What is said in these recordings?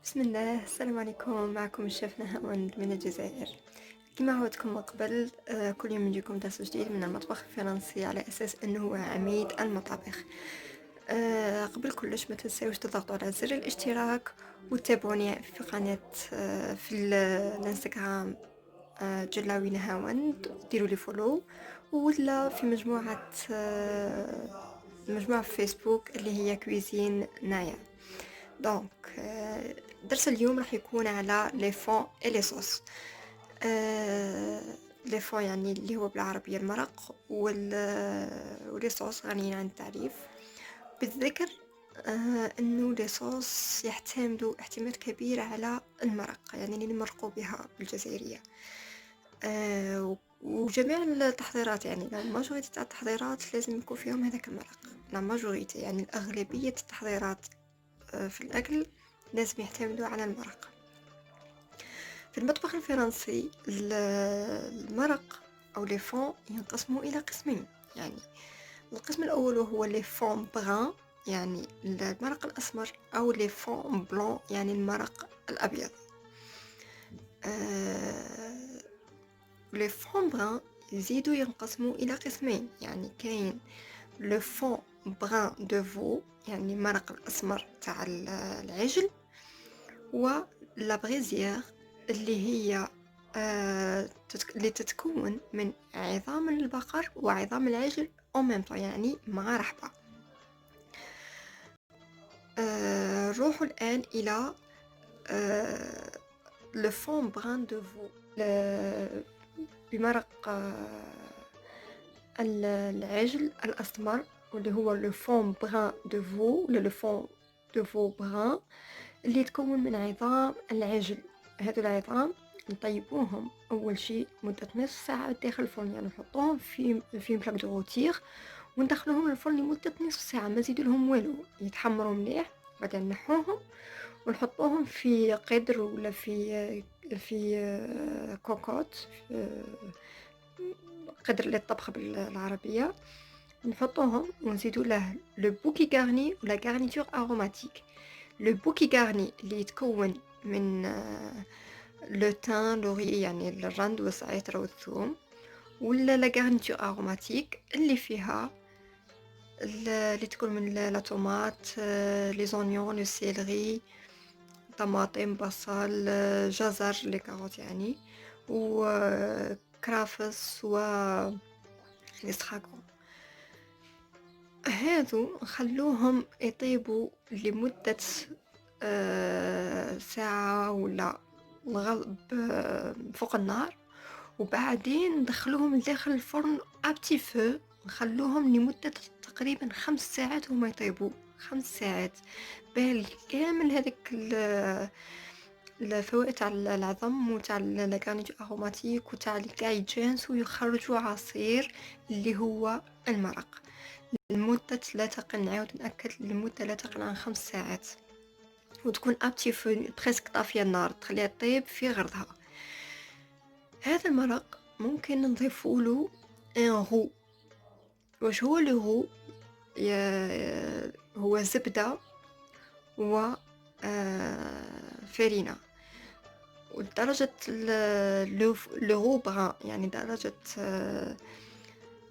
بسم الله، السلام عليكم. معكم الشيف نهاوند من الجزائر. كما عودتكم من قبل، كل يوم نجيكم درس جديد من المطبخ الفرنسي على أساس أنه هو عميد المطابخ. قبل كلش ما تنساوش تضغطوا على زر الاشتراك وتتابعوني في قناة في الانستغرام، جلاوي نهاوند، ديروا لي فولو، ولا في مجموعة في فيسبوك اللي هي كويزين نايا. دونك درس اليوم راح يكون على لي فون اي لي صوص. لي فون يعني اللي هو بالعربية المرق، ولي صوص غنيين عن التعريف. بالذكر انه لي صوص يعتمدوا اعتماد كبير على المرق، يعني اللي نمرقوا بها بالجزائرية. وجميع التحضيرات، يعني لا ماجوريتي تاع التحضيرات لازم يكون فيهم هذاك المرق. لا ماجوريتي يعني الأغلبية التحضيرات في الأكل لازم يعتمدوا على المرق. في المطبخ الفرنسي المرق أو لي فون ينقسموا إلى قسمين. يعني القسم الأول وهو لي فون بغان، يعني المرق الأسمر، أو لي فون بلون يعني المرق الأبيض. لي فون بغان يزيدوا ينقسموا إلى قسمين، يعني كاين لو فون بغان دو فو يعني المرق الأسمر تاع العجل، و لا بريزيير اللي هي اللي تتكون من عظام البقر وعظام العجل او ميم طون، يعني مع رحبة. نروحوا الآن إلى لو فون بران دو فو، بمرق العجل الأسمر، واللي هو لو فون بران دو فو ولا لو فون دو فو بران، اللي يتكون من عظام العجل. هذو العظام نطيبوهم اول شيء مده نصف ساعه داخل الفرن، يعني نحطوهم في بلاك دو روتير وندخلوهم للفرن لمده نصف ساعه، ما نزيدوا لهم والو، يتحمروا مليح. بعدين نحوهم ونحطوهم في قدر ولا في كوكوت، قدر للطبخ بالعربيه. نحطوهم ونزيدوا له لو بوكي غارني ولا غارنيتور اروماتيك. لو بوكي غارني اللي يتكون من لو تان لوري يعني الرند والزعتر والثوم، ولا لا غارنيتور اروماتيك اللي فيها اللي تكون من لا طوماط، لي زونيون، لو سيلري، طماطم، بصل، جزر، لي كاروت يعني، وكرافس و الاستراغون. هاذو نخلوهم يطيبوا لمدة ساعة ولا فوق النار، وبعدين ندخلوهم لداخل الفرن ابتي فو، نخلوهم لمدة تقريبا 5 ساعات هما يطيبوا. 5 ساعات بال كامل هذاك الفوائد تاع العظم وتاع لاكارنيتو اروماتيك وتاع كاع يتجانسوا ويخرجوا عصير اللي هو المرق لمدة لا تقل، نعاود نأكد، لمدة لا تقل عن 5 ساعات، وتكون ابتي فو بريسك طافية النار، تخليها طيب في غرضها. هذا المرق ممكن نضيفوله ان رو. واش هو لو رو؟ هو زبدة و فرينة، ودرجة لو رو بران يعني درجة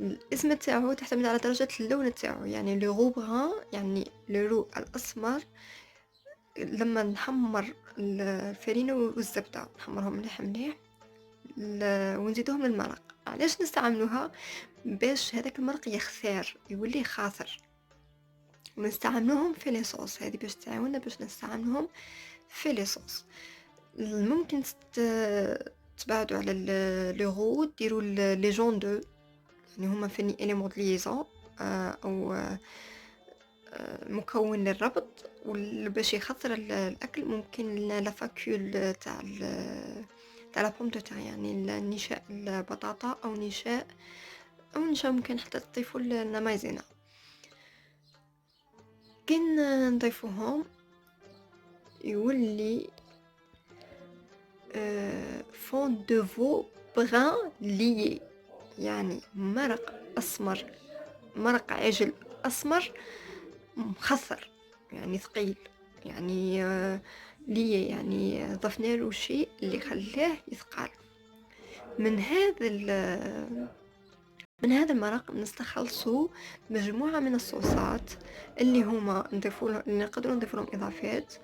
الاسم تاعو تعتمد على درجة اللون تاعو. يعني لو رو بران يعني لو رو الأسمر، لما نحمر الفرينة والزبدة نحمرهم مليح مليح ونزيدوهم للمرق. علاش نستعملوها؟ باش هذاك المرق يخثار يولي خاطر، ونستعملوهم في لي صوص. هذه باش تعاوننا باش نستعملوهم في لي صوص. ممكن تبعدوا على لي رو، ديروا لي جون دو، يعني هما فني اليمون دو ليزون، او مكون للربط باش يخثر الاكل. ممكن لا فاكول تاع لا بوم دو تير، يعني النشاء البطاطا او نشاء ممكن حتى تضيفوا لنا مايزينا. كي نضيفوهم يولي فون دو فو بغان ليي، يعني مرق اسمر، مرق عجل اسمر مخثر، يعني ثقيل، يعني ليه يعني ضفنا له شيء اللي خلاه يثقل. من هذا من هذا المرق نستخلصوا مجموعة من الصوصات اللي هما اللي نقدروا نضيف لهم إضافات،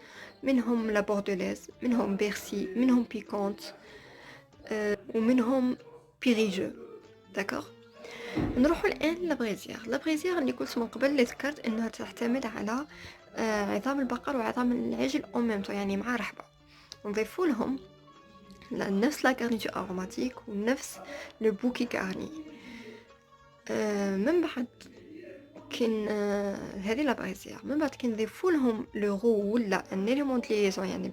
منهم لا بورديليز، منهم بيرسي، منهم بيكونت، ومنهم بيريجو. داكوغ. نروحوا الآن لابغيزير. لابغيزير اللي قلت من قبل، اللي ذكرت انها تعتمد على عظام البقر وعظام العجل او ميمتو، يعني مع رحبة. نضيفوا لهم نفس لا غارنيتور اروماتيك ونفس لو بوكي غارني. من بعد كاين هذه لابغيزير، من بعد كنضيفوا لهم لو رو ولا ان اليمون دو ليزون، يعني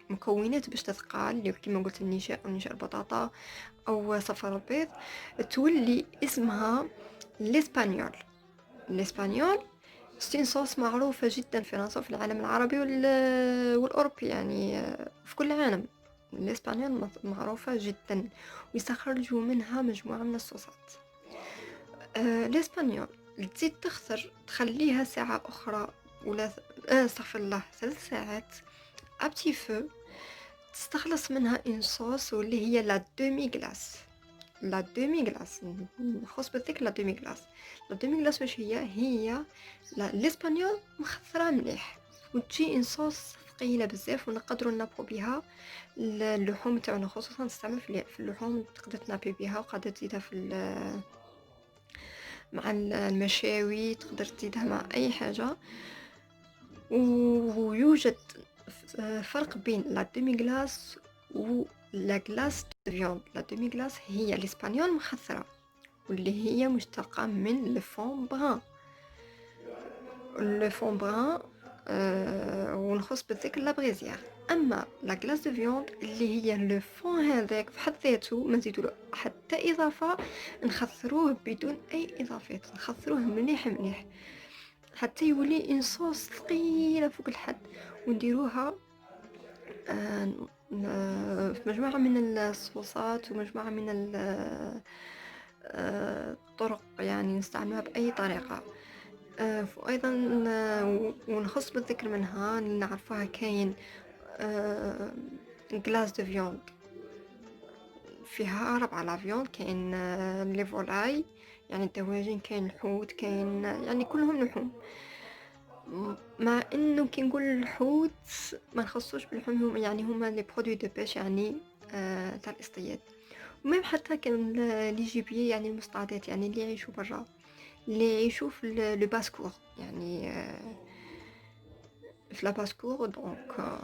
مكونات باش تثقال، اللي كيما قلت النشاء او نشاء البطاطا او صفار البيض، تولي اسمها الاسبانيول. الاسبانيول ستين صوص معروفة جدا في فرنسا وفي العالم العربي والأوروبي، يعني في كل العالم. الاسبانيول معروفة جدا ويستخرجوا منها مجموعة من الصوصات. الاسبانيول تزيد تخسر تخليها ساعة أخرى ولا استغفر الله 3 ساعات ابتي فو، تستخلص منها ان صوص واللي هي لا دومي غلاس. لا دومي غلاس نخص بالذكر لا دومي غلاس. لا دومي غلاس واش هي الاسبانيول مخثره مليح وتجي ان صوص ثقيله بزاف، ونقدروا ننابو بها اللحوم تاعنا، خصوصا نستعمل في اللحوم، تقدر تنابي بها وقادر تزيدها مع المشاوي، تقدر تزيدها مع اي حاجه. ويوجد فرق بين لا دومي غلاس و لا غلاس دو فيوند. لا دومي غلاس هي الاسبانيول مخثره واللي هي مشتقه من لو فون بران. لو فون بران ونخص بالذكر لا بريزيير. اما لا غلاس دو فيوند اللي هي لو فون هذاك في حد ذاته ما نزيدو له حتى اضافه، نخثروه بدون اي اضافات، نخثروه مليح مليح حتى يولي ان صوص ثقيله فوق الحد، ونديروها في مجموعه من الصوصات ومجموعه من الطرق، يعني نستعملها باي طريقه. وايضا ونخص بالذكر منها نعرفوها كاين غلاس دو فيوند فيها 4 لافيون، كاين لي فولاي يعني الدواجن، كاين الحوت، كاين يعني كلهم لحوم. مع انه كي نقول الحوت ما نخصوش باللحوم، يعني هما لي برودوي دو بيش، يعني تاع الاصطياد. وميم حتى كان لي جيبيي يعني المصطادات، يعني اللي يعيشوا برا، اللي يعيشوا في لو باسكور، يعني في لا باسكور، دونك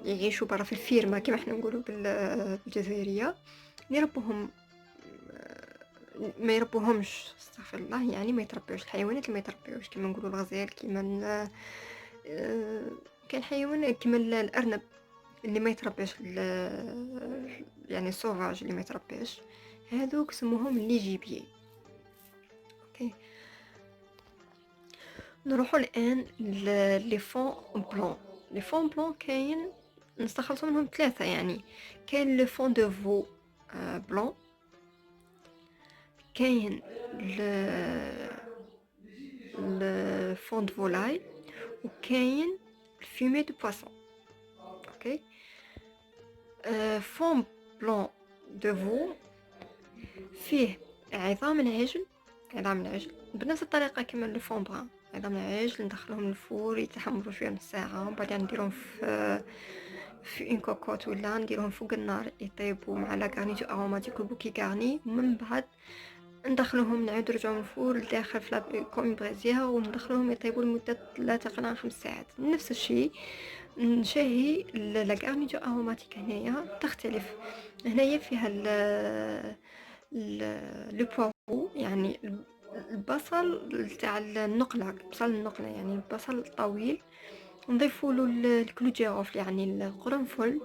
يعيشوا برا في الفيرما كما احنا نقولوا بالجزائريه. يربوهم ما يربوهمش، استغفر الله، يعني ما يتربيوش الحيوانات اللي ما يتربيوش، كما نقولوا الغزال، كما كان حيوان كما الارنب اللي ما يتربيش، يعني السوفاج اللي ما يتربيش، هذوك سموهم لي جيبيي. اوكي. نروحوا الان لي فون بلون. لي فون بلون كاين نستخلصوا منهم 3، يعني كاين لو فون دو فو بلون، كاين le fond de volaille وكاين الفيمي دو بواسون. اوكي. فون بلون دو فو فيه عظام العجل، عظام العجل بنفس الطريقه كما لو فون بران. عظام العجل ندخلهم الفور يتحمروا شويه نص ساعه، ومن بعد نديرهم في اون كوكوت ولا نديرهم فوق النار يطيبوا مع لا غارنيتور اروماتيك وبوكي غارني. ومن بعد ندخلهم نعاود نرجعهم الفور لداخل في كوم بريزير وندخلهم يطيبوا لمده لا تقل عن 5 ساعات. نفس الشيء نشهي لا غارنيتور اروماتيك. هنايا تختلف، هنايا فيها لو بوافو، يعني البصل تاع النقله، بصل النقله يعني البصل الطويل، نضيفوا له الكلو جيروف يعني القرنفل،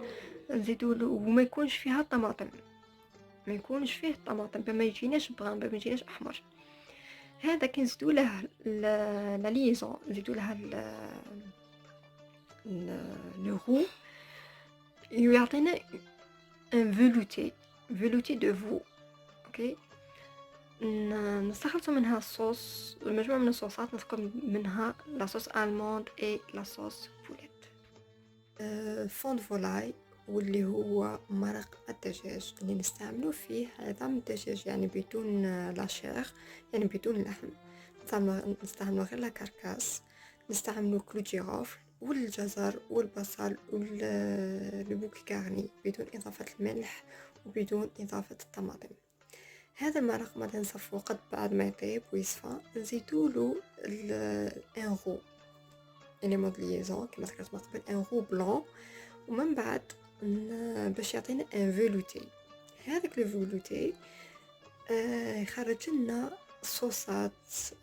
نزيدوا له، وما يكونش فيها طماطم، ما يكونش فيه طماطم بما يجيناش بغان، بما يجيناش احمر. هذا كنزيدوا له لا ليزون، نزيدوا لها لو رو، يعطينا ان فيلوتي دو فو. اوكي. نستخلص منها الصوص، مجموعة من الصوصات، نذكر منها لا صوص الموند اي لا صوص بوليت. فون فولاي، واللي هو مرق الدجاج اللي نستعملو فيه عظام الدجاج، يعني بدون لا chair، يعني بدون لحم. نستعملو غير لا كركاس، نستعملو كلو جيرافل والجزر والبصل لو بوكي غارني بدون إضافة الملح وبدون إضافة الطماطم. هذا المرق مادة نصفوه قد بعد ما يطيب ويصفى، نزيدولو ان غو اللي مود ليزون كما ذكرت من قبل، ان غو بلون. ومن بعد باش يعطينا ان فيلوتي. هذاك لو فيلوتي يخرج لنا صوصات،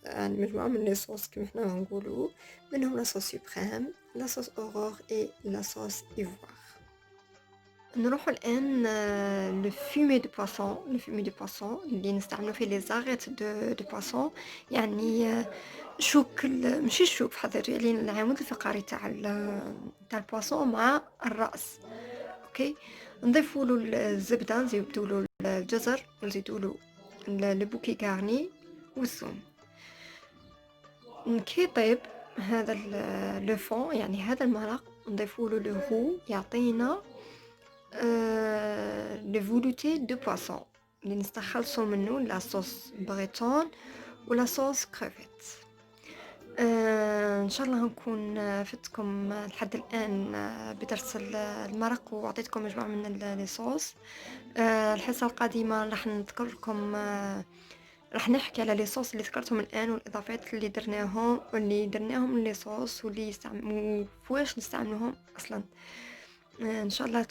يعني مجموعة من لي صوص كيما حنا نقولوا، منهم لا صوص سوبريم، لا صوص اورور اي لا صوص ايفوار. نروحوا الآن لو فumé دو بوisson، لو fumé دو poisson اللي نستعملو فيه لي زاغيت دو poisson، يعني شوك ماشي الشوك بحال ذاته، يعني العمود الفقري تاع البواسون مع الرأس. أوكي، نضيفوا له الزبدة، نزيدوا له الجزر، ونزيدوا له لو بوكي غارني والثوم. كي يطيب هذا لو فون، يعني هذا المرق، نضيفوا له لو غو يعطينا لو فولوتي دو بواسون اللي نستخلصوا منه لا صوص بريتون ولا صوص كريفيت. ان شاء الله نكون فدتكم لحد الان بدرس المرق، وعطيتكم مجموعه من لي صوص. الحصه القادمه راح نذكر لكم، راح نحكي على لي صوص اللي ذكرتهم الان، والاضافات اللي درناهم لي صوص، واللي وفواش نستعملوهم اصلا. ان شاء الله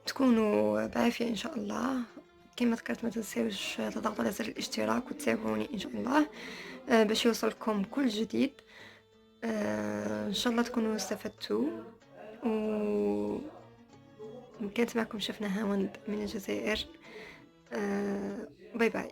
تكونوا بعافيه ان شاء الله. كما ذكرت ما تنساوش تضغطوا على زر الاشتراك وتتابعوني ان شاء الله، باش يوصلكم كل جديد. ان شاء الله تكونوا استفدتوا. و كانت معكم شفنا هاوند من الجزائر. باي باي.